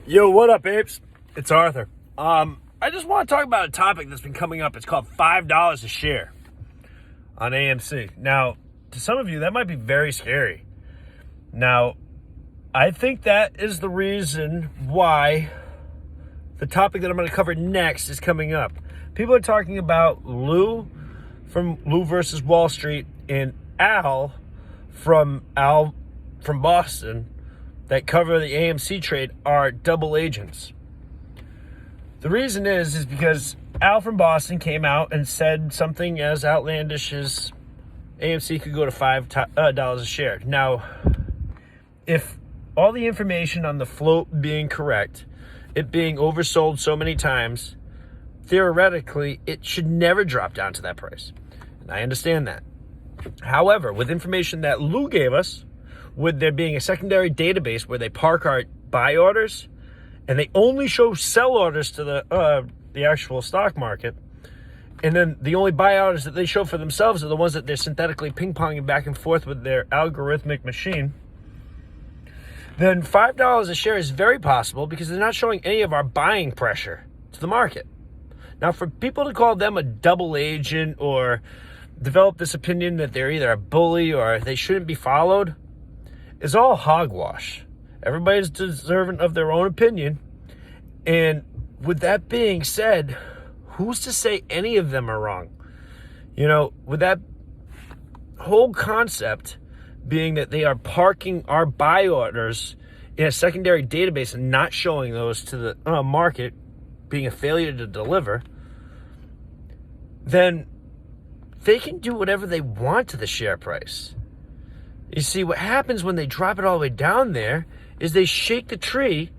Yo, what up, apes? It's Arthur. I just want to talk about a topic that's been coming up. It's called $5 a share on AMC. Now, to some of you, that might be very scary. Now, I think that is the reason why the topic that I'm going to cover next is coming up. People are talking about Lou from Lou versus Wall Street and Al from Boston that cover the AMC trade are double agents. The reason is because Al from Boston came out and said something as outlandish as AMC could go to $5 a share. Now, if all the information on the float being correct, it being oversold so many times, theoretically, it should never drop down to that price. And I understand that. However, with information that Lou gave us, with there being a secondary database where they park our buy orders, and they only show sell orders to the actual stock market, and then the only buy orders that they show for themselves are the ones that they're synthetically ping-ponging back and forth with their algorithmic machine, then $5 a share is very possible because they're not showing any of our buying pressure to the market. Now, for people to call them a double agent or develop this opinion that they're either a bully or they shouldn't be followed is all hogwash. Everybody's deserving of their own opinion. And with that being said, who's to say any of them are wrong? You know, with that whole concept being that they are parking our buy orders in a secondary database and not showing those to the market, being a failure to deliver, then they can do whatever they want to the share price. You see, what happens when they drop it all the way down there is they shake the tree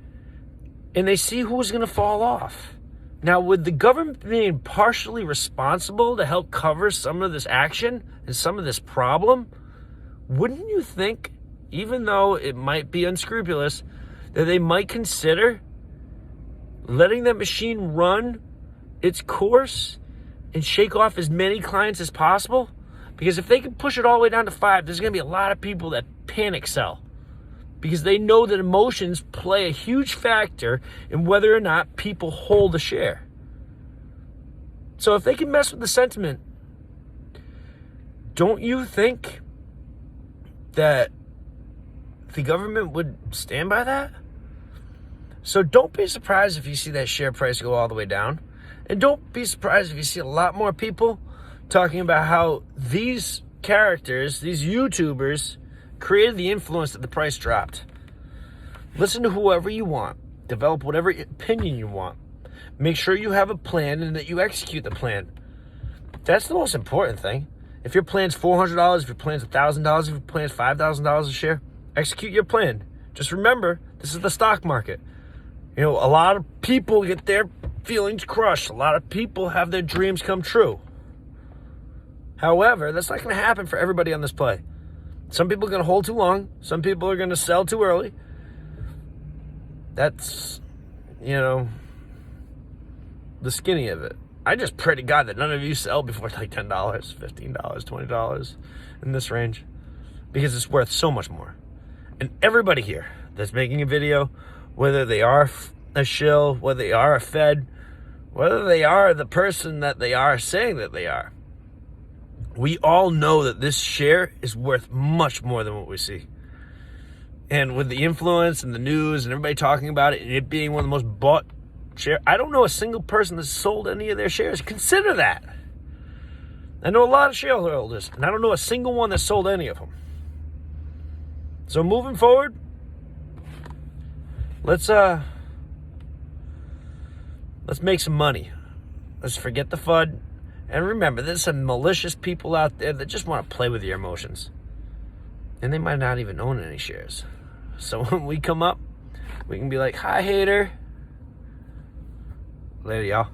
and they see who's going to fall off. Now, with the government being partially responsible to help cover some of this action and some of this problem, wouldn't you think, even though it might be unscrupulous, that they might consider letting that machine run its course and shake off as many clients as possible? Because if they can push it all the way down to 5, there's going to be a lot of people that panic sell. Because they know that emotions play a huge factor in whether or not people hold a share. So if they can mess with the sentiment, don't you think that the government would stand by that? So don't be surprised if you see that share price go all the way down. And don't be surprised if you see a lot more people talking about how these characters, these YouTubers, created the influence that the price dropped. Listen to whoever you want. Develop whatever opinion you want. Make sure you have a plan and that you execute the plan. That's the most important thing. If your plan's $400, if your plan's $1,000, if your plan's $5,000 a share, execute your plan. Just remember, this is the stock market. You know, a lot of people get their feelings crushed. A lot of people have their dreams come true. However, that's not going to happen for everybody on this play. Some people are going to hold too long. Some people are going to sell too early. That's, the skinny of it. I just pray to God that none of you sell before like $10, $15, $20 in this range, because it's worth so much more. And everybody here that's making a video, whether they are a shill, whether they are a Fed, whether they are the person that they are saying that they are, we all know that this share is worth much more than what we see. And with the influence and the news and everybody talking about it and it being one of the most bought share, I don't know a single person that's sold any of their shares. Consider that. I know a lot of shareholders, and I don't know a single one that sold any of them. So moving forward, let's make some money. Let's forget the FUD. And remember, there's some malicious people out there that just want to play with your emotions. And they might not even own any shares. So when we come up, we can be like, hi, hater. Later, y'all.